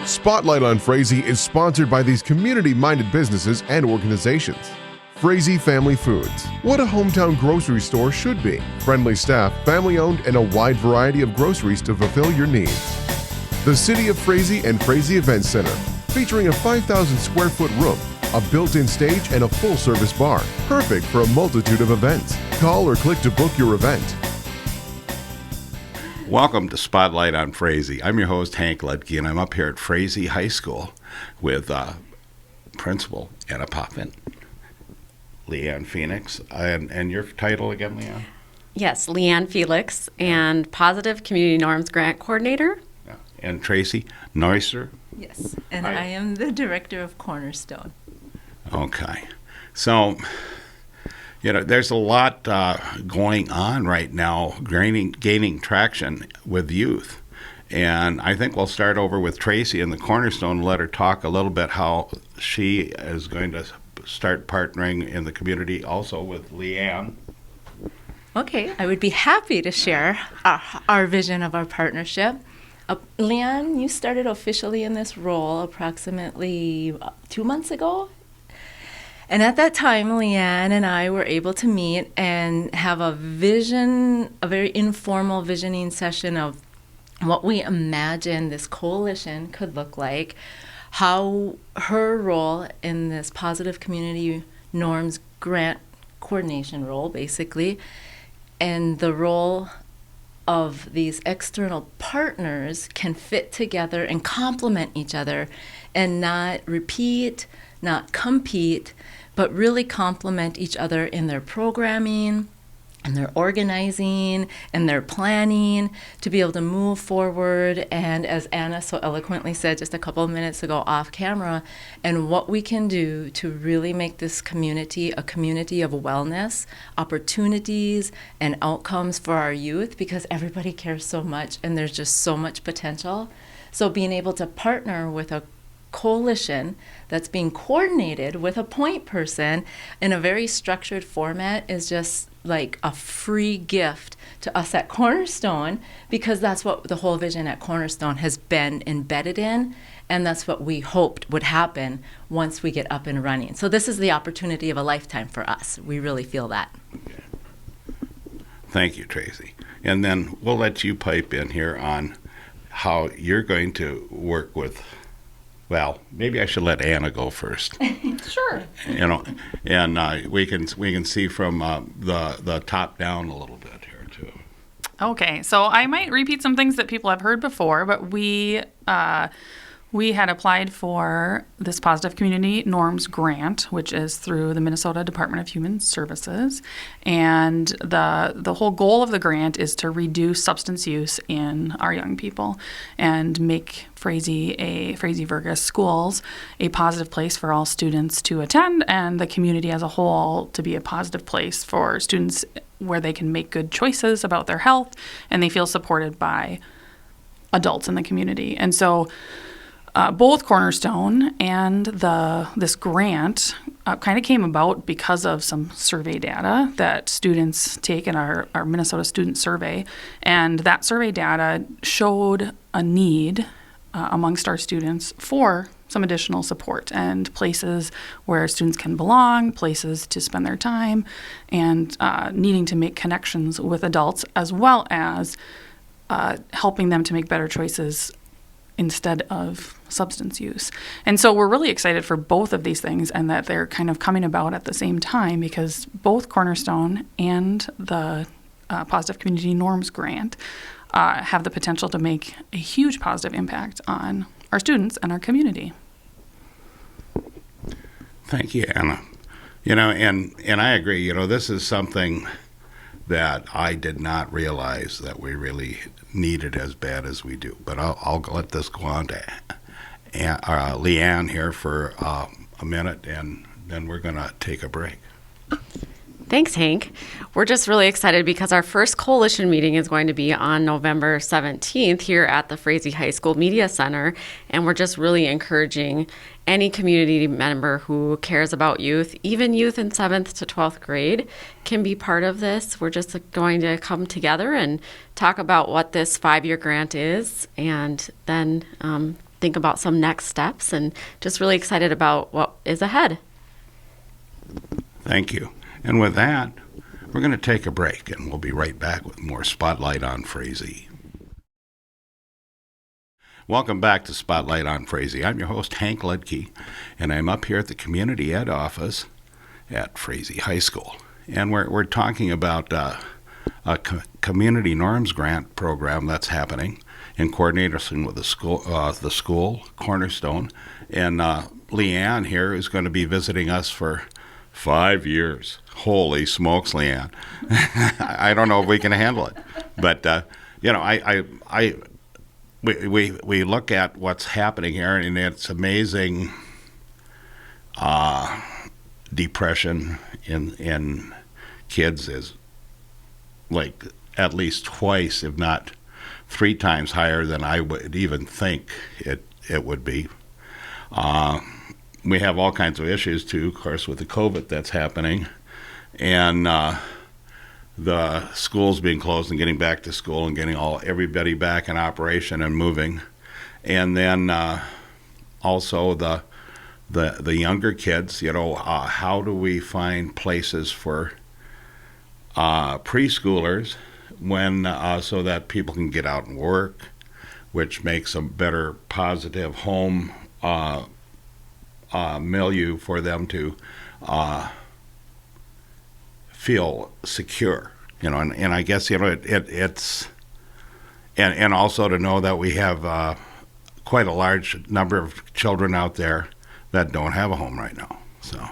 Spotlight on Frazee is sponsored by these community-minded businesses and organizations. Frazee Family Foods. What a hometown grocery store should be. Friendly staff, family-owned, and a wide variety of groceries to fulfill your needs. The City of Frazee and Frazee Event Center, featuring a 5,000 square foot room, a built-in stage, and a full-service bar. Perfect for a multitude of events. Call or click to book your event. Welcome to Spotlight on Frazee. I'm your host, Hank Ledke, and I'm up here at Frazee High School with Principal Anna Poppin, Leanne Phoenix, and your title again, Leanne? Yes, Leanne Felix, and Positive Community Norms Grant Coordinator. Yeah. And Tracy Neusser. Yes, and I am the director of Cornerstone. Okay. So, there's a lot going on right now, gaining traction with youth. And I think we'll start over with Tracy in the Cornerstone and let her talk a little bit how she is going to start partnering in the community also with Leanne. Okay, I would be happy to share our vision of our partnership. Leanne, you started officially in this role approximately 2 months ago. And at that time, Leanne and I were able to meet and have a very informal visioning session of what we imagined this coalition could look like, how her role in this Positive Community Norms Grant Coordination role, basically, and the role of these external partners can fit together and complement each other and not repeat, not compete, but really complement each other in their programming and their organizing and their planning to be able to move forward. And as Anna so eloquently said just a couple of minutes ago off camera, and what we can do to really make this community a community of wellness, opportunities, and outcomes for our youth, because everybody cares so much and there's just so much potential. So being able to partner with a coalition that's being coordinated with a point person in a very structured format is just like a free gift to us at Cornerstone, because that's what the whole vision at Cornerstone has been embedded in, and that's what we hoped would happen once we get up and running. So this is the opportunity of a lifetime for us. We really feel that. Okay. Thank you, Tracy. And then we'll let you pipe in here on how you're going to work with. Well, maybe I should let Anna go first. Sure. And we can see from the top down a little bit here too. Okay, so I might repeat some things that people have heard before, but we had applied for this Positive Community Norms Grant, which is through the Minnesota Department of Human Services, and the whole goal of the grant is to reduce substance use in our young people and make Frazee Vergas schools a positive place for all students to attend, and the community as a whole to be a positive place for students where they can make good choices about their health and they feel supported by adults in the community. And so both Cornerstone and this grant kind of came about because of some survey data that students take in our Minnesota Student Survey. And that survey data showed a need amongst our students for some additional support and places where students can belong, places to spend their time, and needing to make connections with adults, as well as helping them to make better choices instead of substance use. And so we're really excited for both of these things, and that they're kind of coming about at the same time, because both Cornerstone and the Positive Community Norms Grant have the potential to make a huge positive impact on our students and our community. Thank you, Anna. And I agree, this is something that I did not realize that we really needed as bad as we do. But I'll let this go on to Leanne here for a minute, and then we're going to take a break. Thanks, Hank. We're just really excited because our first coalition meeting is going to be on November 17th here at the Frazee High School Media Center, and we're just really encouraging any community member who cares about youth, even youth in 7th to 12th grade, can be part of this. We're just going to come together and talk about what this 5-year grant is, and then think about some next steps, and just really excited about what is ahead. Thank you. And with that, we're going to take a break, and we'll be right back with more Spotlight on Frazee. Welcome back to Spotlight on Frazee. I'm your host, Hank Ledke, and I'm up here at the Community Ed office at Frazee High School. And we're talking about a community norms grant program that's happening in coordination with the school, Cornerstone. And Leanne here is going to be visiting us for 5 years. Holy smokes, Leanne. I don't know if we can handle it. But, we look at what's happening here, and it's amazing depression in kids is like at least twice, if not 3 times higher than I would even think it would be. We have all kinds of issues too, of course, with the COVID that's happening, and the schools being closed and getting back to school and getting everybody back in operation and moving, and then also the younger kids. How do we find places for preschoolers when so that people can get out and work, which makes a better positive home milieu for them to feel secure, and I guess it's and also to know that we have quite a large number of children out there that don't have a home right now. So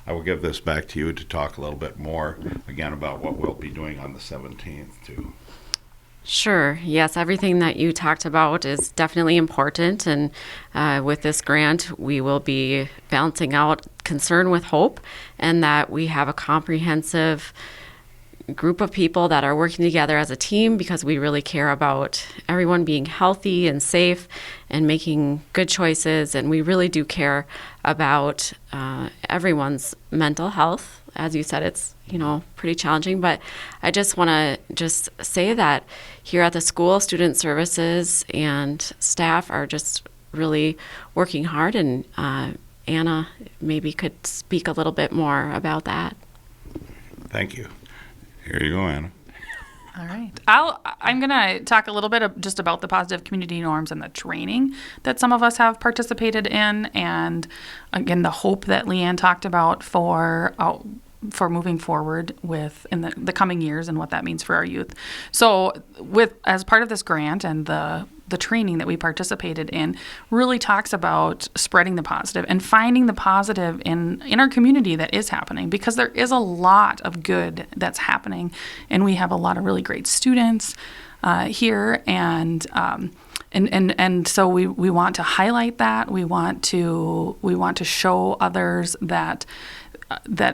I will give this back to you to talk a little bit more again about what we'll be doing on the 17th too. Sure. Yes, everything that you talked about is definitely important. And with this grant, we will be balancing out concern with hope, and that we have a comprehensive group of people that are working together as a team, because we really care about everyone being healthy and safe and making good choices. And we really do care about everyone's mental health. As you said, it's pretty challenging, but I just want to say that here at the school, student services and staff are just really working hard, and Anna maybe could speak a little bit more about that. Thank you. Here you go, Anna. All right. I'm going to talk a little bit just about the positive community norms and the training that some of us have participated in, and again, the hope that Leanne talked about for moving forward with in the coming years and what that means for our youth. So as part of this grant and the training that we participated in really talks about spreading the positive and finding the positive in our community that is happening, because there is a lot of good that's happening, and we have a lot of really great students here, and so we want to highlight that. We want to show others that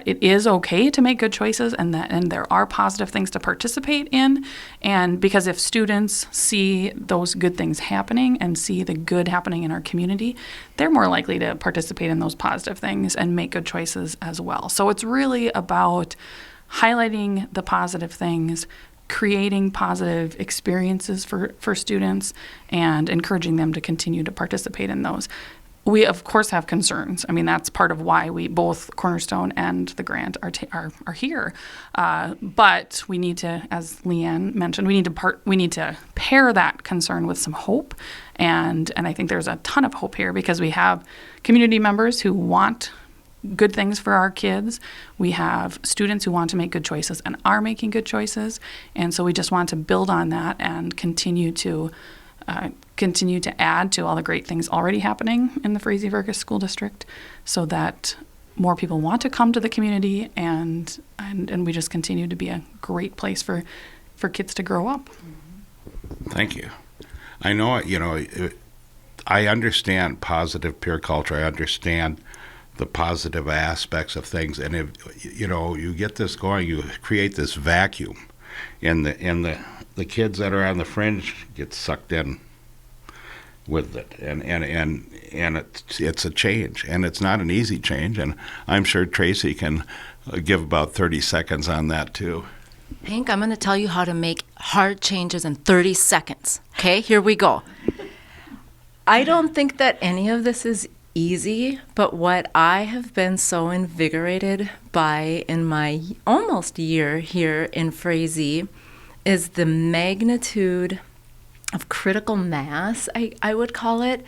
it is okay to make good choices, and there are positive things to participate in. And because if students see those good things happening and see the good happening in our community, they're more likely to participate in those positive things and make good choices as well. So it's really about highlighting the positive things, creating positive experiences for students, and encouraging them to continue to participate in those. We, of course, have concerns. I mean, that's part of why we, both Cornerstone and the grant, are here. But we need to, as Leanne mentioned, we need to pair that concern with some hope. And I think there's a ton of hope here, because we have community members who want good things for our kids. We have students who want to make good choices and are making good choices. And so we just want to build on that and continue to add to all the great things already happening in the Frazee-Vergas School District, so that more people want to come to the community, and we just continue to be a great place for kids to grow up. Thank you. I know, I understand positive peer culture. I understand the positive aspects of things, and if you get this going, you create this vacuum, and the kids that are on the fringe get sucked in with it, and it's a change, and it's not an easy change, and I'm sure Tracy can give about 30 seconds on that too. Hank, I'm going to tell you how to make hard changes in 30 seconds. Okay, here we go. I don't think that any of this is easy, but what I have been so invigorated by in my almost year here in Frazee is the magnitude of critical mass, I would call it,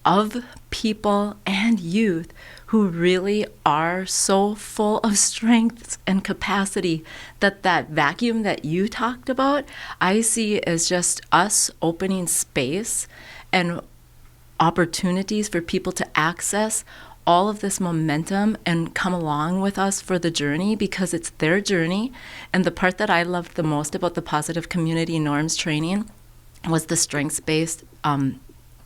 of people and youth who really are so full of strengths and capacity that vacuum that you talked about, I see as just us opening space and opportunities for people to access all of this momentum and come along with us for the journey, because it's their journey. And the part that I loved the most about the positive community norms training was the strengths-based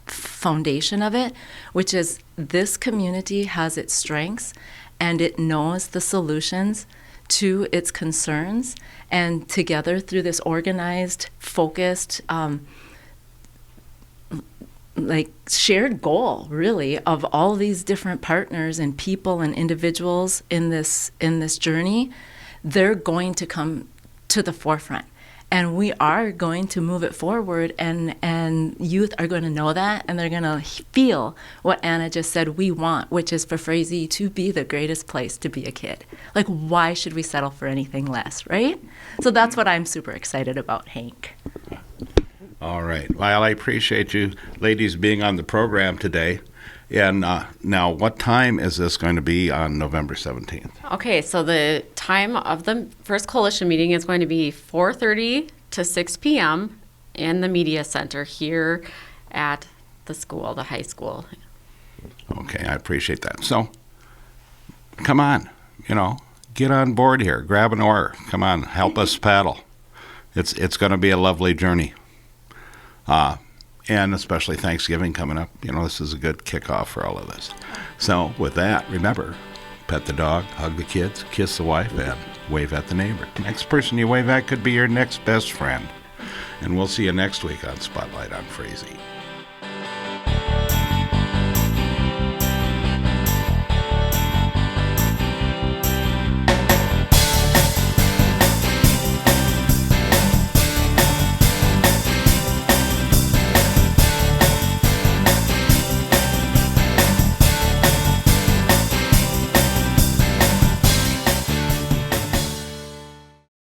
foundation of it, which is this community has its strengths and it knows the solutions to its concerns, and together through this organized, focused, like shared goal really of all these different partners and people and individuals in this journey, they're going to come to the forefront. And we are going to move it forward, and youth are going to know that, and they're going to feel what Anna just said we want, which is for Frazee to be the greatest place to be a kid. Like, why should we settle for anything less, right? So that's what I'm super excited about, Hank. All right. Well, I appreciate you ladies being on the program today. And now, what time is this going to be on November 17th? Okay, so the time of the first coalition meeting is going to be 4:30 to 6 p.m. in the media center here at the school, the high school. Okay, I appreciate that. So, come on, get on board here. Grab an oar. Come on, help us paddle. It's going to be a lovely journey. And especially Thanksgiving coming up. This is a good kickoff for all of this. So with that, remember, pet the dog, hug the kids, kiss the wife, and wave at the neighbor. Next person you wave at could be your next best friend. And we'll see you next week on Spotlight on Frazee.